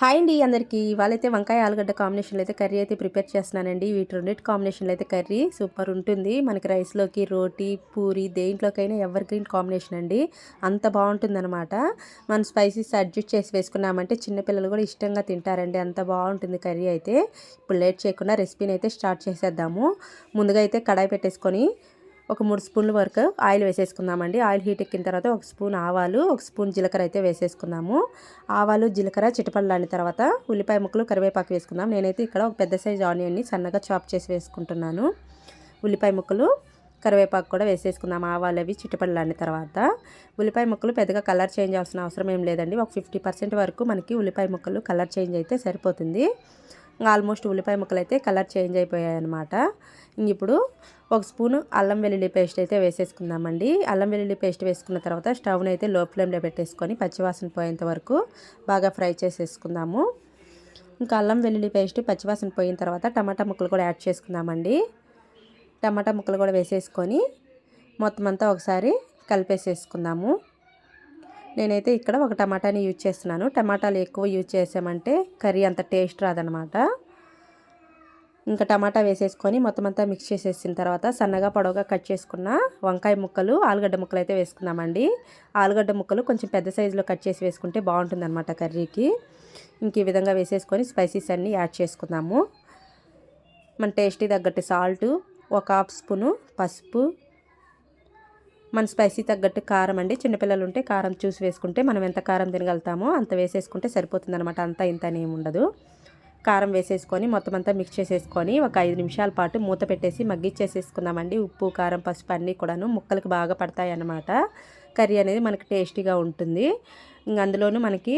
Hi అండి అందరికీ. ఇవాళైతే వంకాయ ఆలుగడ్డ కాంబినేషన్లో అయితే కర్రీ అయితే ప్రిపేర్ చేస్తున్నానండి. వీటి రెండిటి కాంబినేషన్లో అయితే కర్రీ సూపర్ ఉంటుంది. మనకి రైస్లోకి, రోటీ, పూరి దేంట్లోకైనా ఎవర్ గ్రీన్ కాంబినేషన్ అండి. అంత బాగుంటుందన్నమాట. మనం స్పైసెస్ అడ్జస్ట్ చేసి వేసుకున్నామంటే చిన్నపిల్లలు కూడా ఇష్టంగా తింటారండి. అంత బాగుంటుంది కర్రీ అయితే. ఇప్పుడు లేట్ చేయకుండా రెసిపీని అయితే స్టార్ట్ చేసేద్దాము. ముందుగా అయితే కడాయి పెట్టేసుకొని ఒక 3 స్పూన్ల వరకు ఆయిల్ వేసేసుకుందామండి. ఆయిల్ హీట్ ఎక్కిన తర్వాత 1 స్పూన్ ఆవాలు, 1 స్పూన్ జీలకర్ర అయితే వేసేసుకుందాము. ఆవాలు, జీలకర్ర చిటపటలాడిన తర్వాత ఉల్లిపాయ ముక్కలు, కరివేపాకు వేసుకుందాం. నేనైతే ఇక్కడ ఒక పెద్ద సైజు ఆనియన్ని సన్నగా చాప్ చేసి వేసుకుంటున్నాను. ఉల్లిపాయ ముక్కలు, కరివేపాకు కూడా వేసేసుకుందాం. ఆవాలు అవి చిటపటలాడిన తర్వాత ఉల్లిపాయ ముక్కలు పెద్దగా కలర్ చేంజ్ అవ్వాల్సిన అవసరం ఏం లేదండి. ఒక 50% వరకు మనకి ఉల్లిపాయ ముక్కలు కలర్ చేంజ్ అయితే సరిపోతుంది. ఆల్మోస్ట్ ఉల్లిపాయ ముక్కలు అయితే కలర్ చేంజ్ అయిపోయాయి అన్నమాట. ఇప్పుడు 1 స్పూను అల్లం వెల్లుల్లి పేస్ట్ అయితే వేసేసుకుందామండి. అల్లం వెల్లుల్లి పేస్ట్ వేసుకున్న తర్వాత స్టవ్ని అయితే లో ఫ్లేమ్లో పెట్టేసుకొని పచ్చివాసన పోయేంత వరకు బాగా ఫ్రై చేసేసుకుందాము. ఇంకా అల్లం వెల్లుల్లి పేస్ట్ పచ్చివాసన పోయిన తర్వాత టమాటా ముక్కలు కూడా యాడ్ చేసుకుందామండి. టమాటా ముక్కలు కూడా వేసేసుకొని మొత్తం అంతా ఒకసారి కలిపేసేసుకుందాము. నేనైతే ఇక్కడ ఒక టమాటాని యూజ్ చేస్తున్నాను. టమాటాలు ఎక్కువ యూజ్ చేసామంటే కర్రీ అంత టేస్ట్ రాదనమాట. ఇంకా టమాటా వేసేసుకొని మొత్తం అంతా మిక్స్ చేసేసిన తర్వాత సన్నగా పొడవుగా కట్ చేసుకున్న వంకాయ ముక్కలు, ఆలుగడ్డ ముక్కలు అయితే వేసుకుందామండి. ఆలుగడ్డ ముక్కలు కొంచెం పెద్ద సైజులో కట్ చేసి వేసుకుంటే బాగుంటుంది అనమాట కర్రీకి. ఇంక ఈ విధంగా వేసేసుకొని స్పైసెస్ అన్నీ యాడ్ చేసుకుందాము. మన టేస్ట్కి తగ్గట్టు సాల్టు, ఒక హాఫ్ స్పూను పసుపు, మన స్పైసీ తగ్గట్టు కారం అండి. చిన్నపిల్లలు ఉంటే కారం చూసి వేసుకుంటే మనం ఎంత కారం తినగలుగుతామో అంత వేసేసుకుంటే సరిపోతుంది అనమాట. అంతా ఇంత ఏమి ఉండదు. కారం వేసేసుకొని మొత్తం అంతా మిక్స్ చేసేసుకొని ఒక 5 నిమిషాల పాటు మూత పెట్టేసి మగ్గిచ్చేసేసుకుందామండి. ఉప్పు, కారం, పసుపు అన్నీ కూడాను ముక్కలకు బాగా పడతాయి అన్నమాట. కర్రీ అనేది మనకి టేస్టీగా ఉంటుంది. ఇంక అందులోనూ మనకి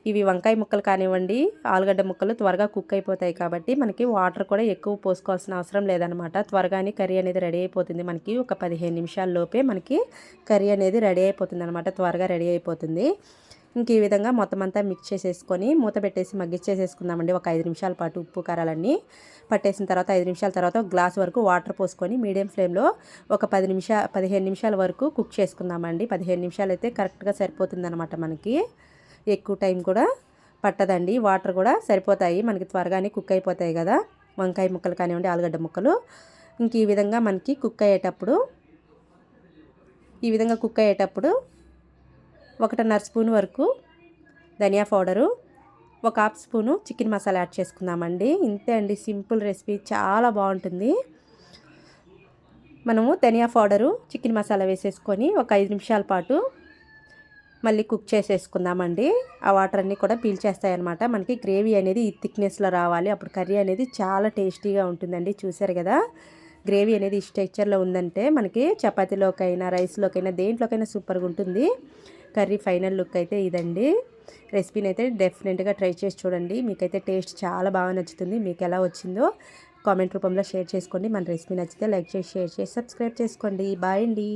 ఇవి వంకాయ ముక్కలు కానివ్వండి, ఆలుగడ్డ ముక్కలు త్వరగా కుక్ అయిపోతాయి కాబట్టి మనకి వాటర్ కూడా ఎక్కువ పోసుకోవాల్సిన అవసరం లేదనమాట. త్వరగానే కర్రీ అనేది రెడీ అయిపోతుంది. మనకి ఒక 15 నిమిషాల్లోపే మనకి కర్రీ అనేది రెడీ అయిపోతుంది అనమాట. త్వరగా రెడీ అయిపోతుంది. ఇంక ఈ విధంగా మొత్తం అంతా మిక్స్ చేసేసుకొని మూత పెట్టేసి మగ్గిచ్చేసేసుకుందామండి. ఒక 5 నిమిషాల పాటు ఉప్పు కారాలన్నీ పట్టేసిన తర్వాత 5 నిమిషాల తర్వాత ఒక గ్లాస్ వరకు వాటర్ పోసుకొని మీడియం ఫ్లేమ్లో ఒక 15 నిమిషాల వరకు కుక్ చేసుకుందామండి. 15 నిమిషాలు అయితే కరెక్ట్గా సరిపోతుందన్నమాట. మనకి ఎక్కువ టైం కూడా పట్టదండి. వాటర్ కూడా సరిపోతాయి. మనకి త్వరగానే కుక్ అయిపోతాయి కదా వంకాయ ముక్కలు కానివ్వండి, ఆలుగడ్డ ముక్కలు. ఇంక ఈ విధంగా మనకి కుక్ అయ్యేటప్పుడు 1.5 స్పూన్ వరకు ధనియా పౌడరు, ఒక half spoon chicken masala add చేసుకుందామండి. ఇంతే అండి, సింపుల్ రెసిపీ, చాలా బాగుంటుంది. మనము ధనియా పౌడరు, చికెన్ మసాలా వేసేసుకొని ఒక 5 నిమిషాల పాటు మళ్ళీ కుక్ చేసేసుకుందామండి. ఆ వాటర్ అన్నీ కూడా పీల్చేస్తాయి అన్నమాట. మనకి గ్రేవీ అనేది ఈ థిక్నెస్లో రావాలి. అప్పుడు కర్రీ అనేది చాలా టేస్టీగా ఉంటుందండి. చూసారు కదా, గ్రేవీ అనేది ఈ స్ట్రక్చర్లో ఉందంటే మనకి చపాతీలోకైనా, రైస్లోకైనా, దేంట్లోకైనా సూపర్గా ఉంటుంది. కర్రీ ఫైనల్ లుక్ అయితే ఇదండి. రెసిపీని అయితే డెఫినెట్గా ట్రై చేసి చూడండి. మీకైతే టేస్ట్ చాలా బాగా నచ్చుతుంది. మీకు ఎలా వచ్చిందో కామెంట్ రూపంలో షేర్ చేసుకోండి. మన రెసిపీ నచ్చితే లైక్ చేసి, షేర్ చేసి, సబ్స్క్రైబ్ చేసుకోండి. బాయ్ అండి.